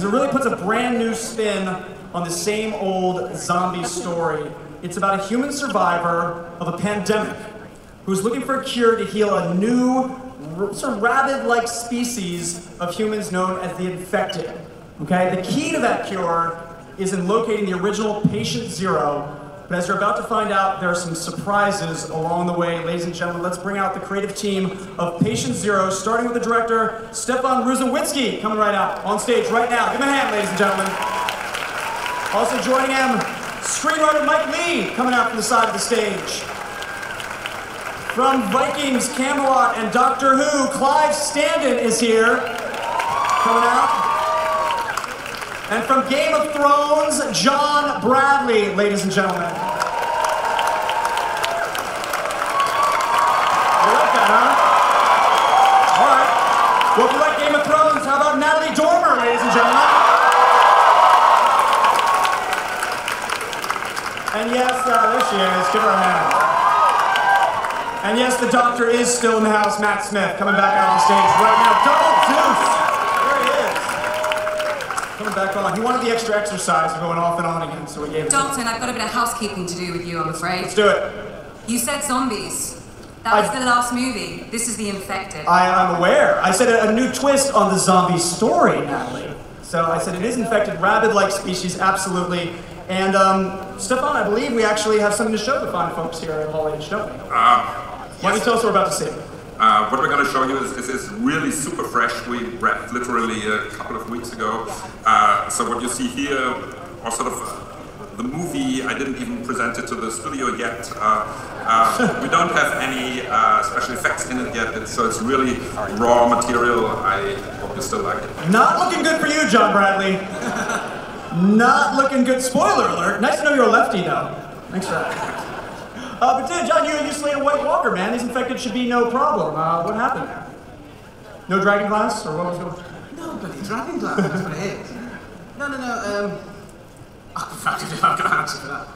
because it really puts a brand new spin on the same old zombie story. It's about a human survivor of a pandemic who's looking for a cure to heal a new, sort of rabid-like species of humans known as the infected. Okay, the key to that cure is in locating the original patient zero. But as you're about to find out, there are some surprises along the way. Ladies and gentlemen, let's bring out the creative team of Patient Zero, starting with the director, Stefan Ruzowitzki, coming right out on stage right now. Give him a hand, ladies and gentlemen. Also joining him, screenwriter Mike Lee, coming out from the side of the stage. From Vikings, Camelot, and Doctor Who, Clive Standen is here, coming out. And from Game of Thrones, John Bradley, ladies and gentlemen. You like that, huh? All right. Well, if you like Game of Thrones, how about Natalie Dormer, ladies and gentlemen? And yes, there she is. Give her a hand. And yes, the Doctor is still in the house, Matt Smith, coming back out on stage right now. Double deuce. Back on. He wanted the extra exercise of going off and on again, so we gave it. Dalton, I've got a bit of housekeeping to do with you, I'm afraid. Let's do it. You said zombies. That was the last movie. This is The Infected. I'm aware. I said a new twist on the zombie story, Natalie. So I said it is infected, rabid-like species, absolutely. And Stefan, I believe we actually have something to show the fine folks here at Hall H, don't we? Why don't you tell us what we're about to see? What we're going to show you is really super fresh. We wrapped literally a couple of weeks ago. So what you see here are sort of the movie. I didn't even present it to the studio yet. We don't have any special effects in it yet, so it's really raw material. I hope you still like it. Not looking good for you, John Bradley. Not looking good. Spoiler alert. Nice to know you're a lefty, though. Thanks for that. But dude, John, you slayed a White Walker, man. These infected should be no problem. What happened there? No dragon glass, or what was going on? No bloody dragon glass, that's what it is. No. Oh, fuck, I've got an answer for that.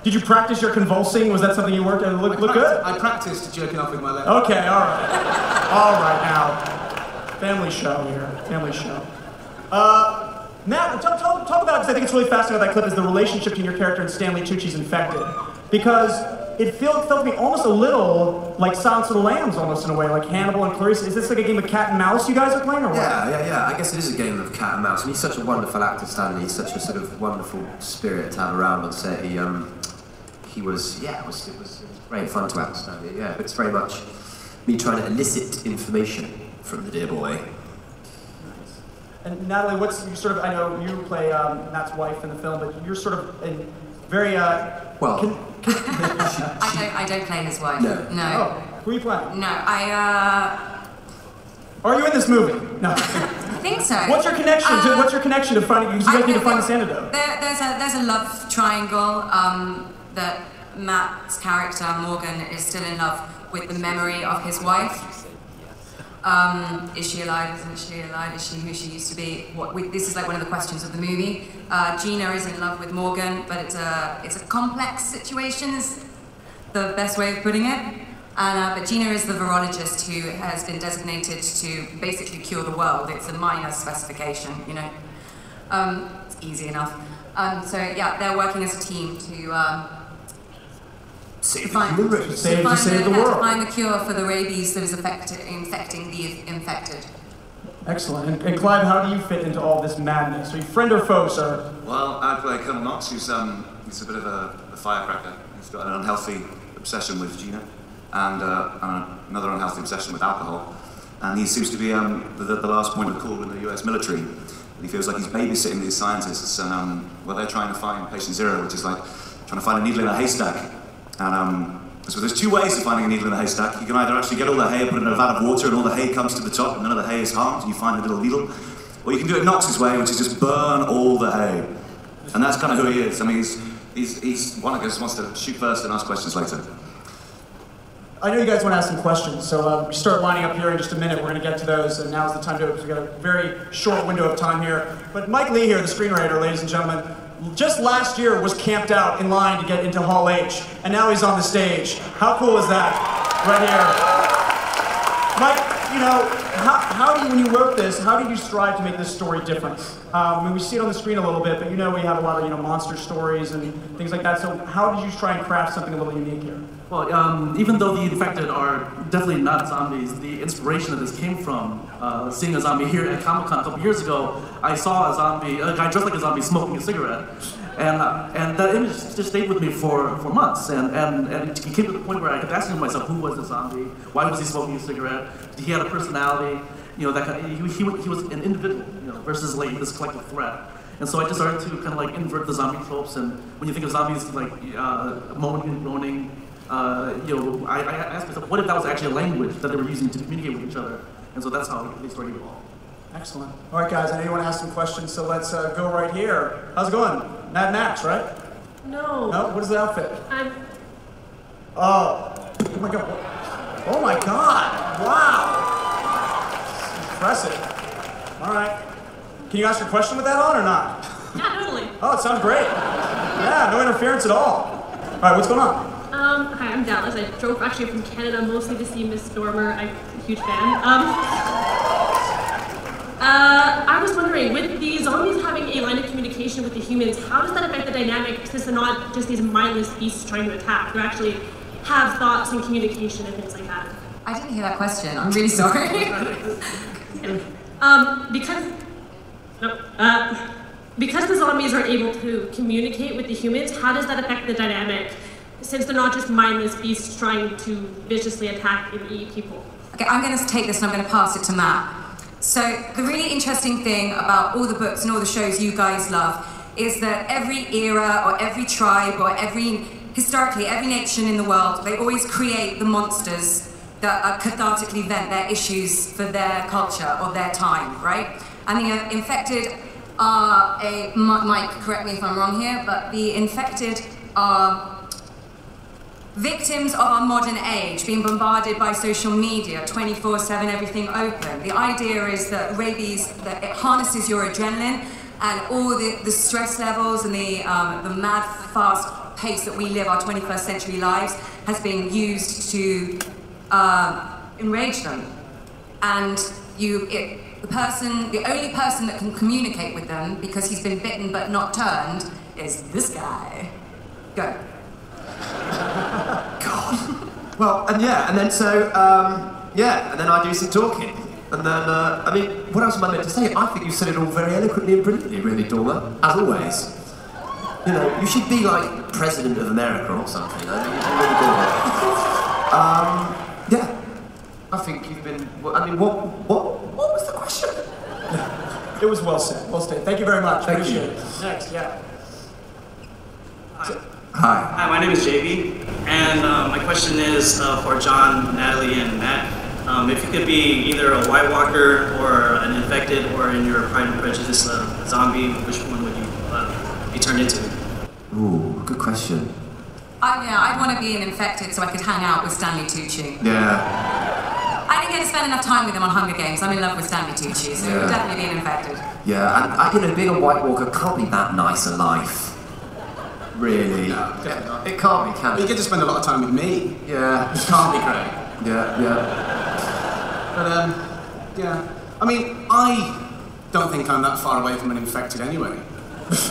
Did you practice your convulsing? Was that something you worked on? Look good? I practiced jerking off with my leg. Okay, all right. All right, now. Family show here. Family show. Matt, talk about, because I think it's really fascinating about that clip, is the relationship between your character and Stanley Tucci's Infected. Because it felt to me almost a little like Silence of the Lambs, almost in a way, like Hannibal and Clarice. Is this like a game of cat and mouse you guys are playing, or what? Yeah. I guess it is a game of cat and mouse. And he's such a wonderful actor, Stanley. He's such a sort of wonderful spirit to have around on set. It was great fun to act, Stanley. Yeah, it's very much me trying to elicit information from the dear boy. And Natalie, what's you sort of? I know you play Matt's wife in the film, but you're sort of a very well. I don't play his wife. No. Oh, who are you playing? No, Are you in this movie? No. I think so. What's your connection to? What's your connection to finding? Because you guys need to find this antidote. There's a love triangle that Matt's character Morgan is still in love with the memory of his wife. Is she alive? Isn't she alive? Is she who she used to be? This is like one of the questions of the movie. Gina is in love with Morgan, but it's a complex situation, is the best way of putting it. But Gina is the virologist who has been designated to basically cure the world. It's a minor specification, you know. It's easy enough. So yeah, they're working as a team to find the world. Find the cure for the rabies that is infecting the infected. Excellent. And Clive, how do you fit into all this madness? Are you friend or foe, sir? Well, I play Colonel Knox, who's a bit of a firecracker. He's got an unhealthy obsession with Gina, and another unhealthy obsession with alcohol. And he seems to be the last point of call in the US military. And he feels like he's babysitting these scientists, and they're trying to find patient zero, which is like trying to find a needle in a haystack. And so there's two ways of finding a needle in a haystack. You can either actually get all the hay and put it in a vat of water and all the hay comes to the top and none of the hay is harmed and you find the little needle. Or you can do it Knox's way, which is just burn all the hay. And that's kind of who he is. I mean, he's one who just wants to shoot first and ask questions later. I know you guys want to ask some questions, so we start lining up here in just a minute. We're going to get to those, and now's the time to do it because we've got a very short window of time here. But Mike Lee here, the screenwriter, ladies and gentlemen, just last year was camped out in line to get into Hall H, and now he's on the stage. How cool is that? Right here. you know, how do you, when you wrote this, how did you strive to make this story different? I mean, we see it on the screen a little bit, but you know we have a lot of, you know, monster stories and things like that. So how did you try and craft something a little unique here? Well, even though the infected are definitely not zombies, the inspiration of this came from seeing a zombie here at Comic-Con a couple years ago. I saw a zombie, a guy dressed like a zombie smoking a cigarette. And that image just stayed with me for months, and it came to the point where I kept asking myself, who was the zombie? Why was he smoking a cigarette? He had a personality, you know, that kind of, he was an individual, you know, versus like this collective threat. And so I just started to kind of like invert the zombie tropes, and when you think of zombies like moaning and groaning, you know, I asked myself, what if that was actually a language that they were using to communicate with each other? And so that's how the story evolved. Excellent. All right, guys, I know you want to ask some questions, so let's go right here. How's it going? Mad Max, right? No. No? What is the outfit? I'm... Oh my God. Oh my God. Wow. Impressive. All right. Can you ask your question with that on or not? Yeah, totally. Oh, it sounds great. Yeah, no interference at all. All right, what's going on? Hi, I'm Dallas. I drove actually from Canada mostly to see Miss Stormer. I'm a huge fan. I was wondering, with the zombies having a line of communication with the humans, how does that affect the dynamic since they're not just these mindless beasts trying to attack? They actually have thoughts and communication and things like that. I didn't hear that question. I'm really sorry. Because the zombies are able to communicate with the humans, how does that affect the dynamic since they're not just mindless beasts trying to viciously attack and eat people? Okay, I'm going to take this and I'm going to pass it to Matt. So the really interesting thing about all the books and all the shows you guys love is that every era or every tribe or historically every nation in the world, they always create the monsters that cathartically vent their issues for their culture or their time, right? And the infected are Mike, correct me if I'm wrong here, but the infected are victims of our modern age, being bombarded by social media, 24/7, everything open. The idea is that rabies, that it harnesses your adrenaline and all the stress levels and the mad, fast pace that we live our 21st century lives has been used to enrage them. And the only person that can communicate with them, because he's been bitten but not turned, is this guy. Go. God. Well, and then I do some talking. And then, I mean, what else am I meant to say? I think you said it all very eloquently and brilliantly, really, Dorma, as always. You know, you should be like President of America or something. I mean, you're really good at it. Yeah. I think you've been, I mean, what was the question? It was well said. Well said. Thank you very much. Thank Appreciate you. it. Next, yeah. Hi, my name is JB, and my question is for John, Natalie, and Matt. If you could be either a White Walker or an infected, or in your Pride and Prejudice a zombie, which one would you be turned into? Ooh, good question. I'd want to be an infected so I could hang out with Stanley Tucci. Yeah. I didn't get to spend enough time with him on Hunger Games. I'm in love with Stanley Tucci, so definitely be an infected. Yeah, and you know, being a White Walker can't be that nice a life. Really? No, definitely not. It can't be, can it? You get to spend a lot of time with me. Yeah. It can't be great. Yeah. But, yeah. I mean, I don't think I'm that far away from an infected anyway.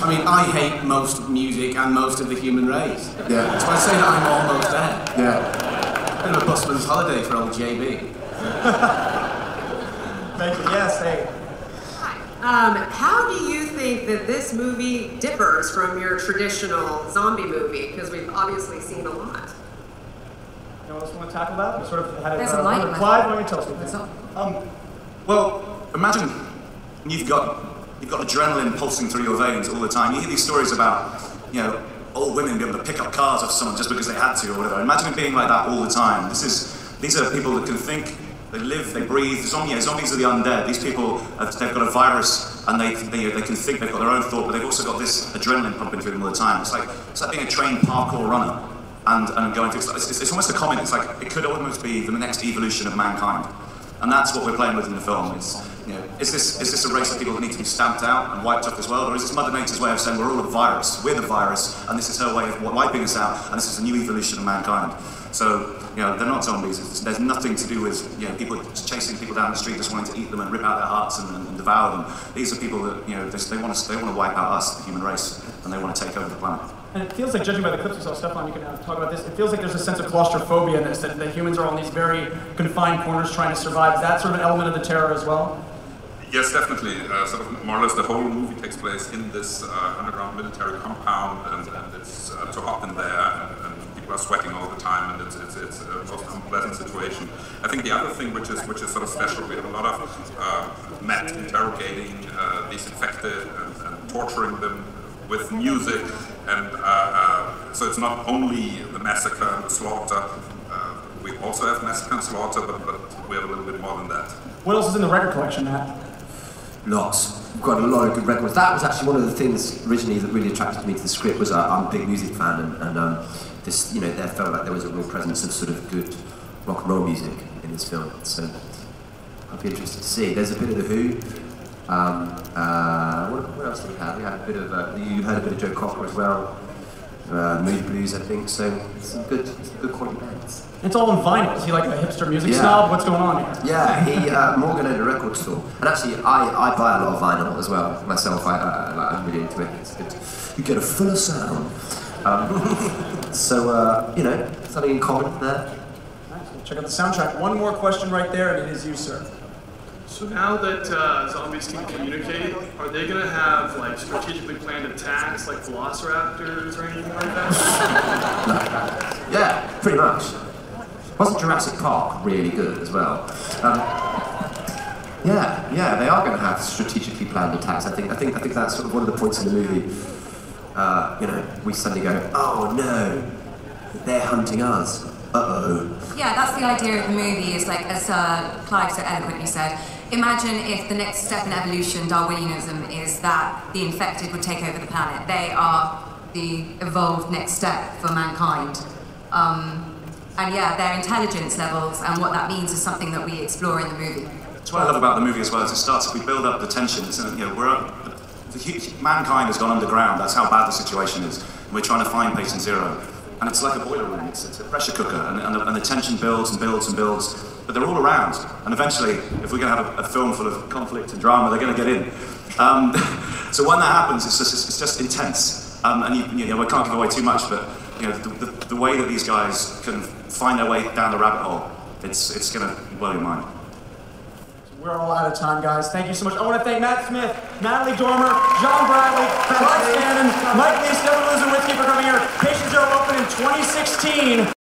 I mean, I hate most music and most of the human race. Yeah. So I say that I'm almost there. Yeah. Bit of a busman's holiday for old JB. Thank you. Yes, hey. How do you think that this movie differs from your traditional zombie movie? Because we've obviously seen a lot. Anyone else want to tackle that? We sort of had There's a light. Clive, why don't you tell us what you think? Well, imagine you've got adrenaline pulsing through your veins all the time. You hear these stories about, you know, old women being able to pick up cars off someone just because they had to or whatever. Imagine it being like that all the time. These are people that can think, they live, they breathe. Zombies are the undead. These people, they've got a virus and they can think, they've got their own thought, but they've also got this adrenaline pumping through them all the time. It's like being a trained parkour runner and going through. It's almost a comment. It's like it could almost be the next evolution of mankind, and that's what we're playing with in the film. It's, you know, is this a race of people that need to be stamped out and wiped off this world, or is this Mother Nature's way of saying we're all a virus, we're the virus, and this is her way of wiping us out, and this is a new evolution of mankind? So you know, they're not zombies. There's nothing to do with, you know, people chasing people down the street just wanting to eat them and rip out their hearts and devour them. These are people that, you know, they want to wipe out us, the human race, and they want to take over the planet. And it feels like, judging by the clips we saw, Stefan, you can talk about this, it feels like there's a sense of claustrophobia in this, that humans are all in these very confined corners trying to survive. Is that sort of an element of the terror as well? Yes, definitely. Sort of more or less the whole movie takes place in this underground military compound, and it's too hot in there, and people are sweating all the time, and it's a most unpleasant situation. I think the other thing which is sort of special, we have a lot of Matt interrogating these infected and torturing them with music, and so it's not only the massacre and the slaughter. We also have massacre and slaughter, but we have a little bit more than that. What else is in the record collection, Matt? Lots. We've got a lot of good records. That was actually one of the things originally that really attracted me to the script. Was I'm a big music fan, and this, you know, there felt like there was a real presence of sort of good rock and roll music in this film. So I'll be interested to see. There's a bit of the Who. What else did we have? We had a bit of you heard a bit of Joe Cocker as well. Moody Blues, I think. So some good quality bands. It's all in vinyl. Is he like a hipster music snob? What's going on here? Yeah, Morgan owned a record store, and actually I buy a lot of vinyl as well myself. I'm really into it. It's good. You get a fuller sound. You know, something in common there. Nice. Check out the soundtrack. One more question right there, and it is you, sir. So now that zombies can communicate, are they going to have like strategically planned attacks like velociraptors or anything like that? Yeah, pretty much. Wasn't Jurassic Park really good as well? Yeah, they are going to have strategically planned attacks. I think that's sort of one of the points in the movie. You know, we suddenly go, oh no, they're hunting us. Uh-oh. Yeah, that's the idea of the movie, is like, as Clive so eloquently said, imagine if the next step in evolution, Darwinism, is that the infected would take over the planet. They are the evolved next step for mankind. And yeah, their intelligence levels and what that means is something that we explore in the movie. That's what I love about the movie as well, is it starts, we build up the tension. It's, you know, mankind has gone underground, that's how bad the situation is. And we're trying to find patient zero. And it's like a boiler room, it's a pressure cooker, and the tension builds and builds and builds, but they're all around. And eventually, if we're going to have a film full of conflict and drama, they're going to get in. So when that happens, it's just intense. And you know, we can't give away too much, but you know, the way that these guys can find their way down the rabbit hole, it's going to blow your mind. We're all out of time, guys. Thank you so much. I want to thank Matt Smith, Natalie Dormer, John Bradley, Clive Standen, Mike Lee, Stefan Luzerwitzki for coming here. Patient Zero opened in 2016.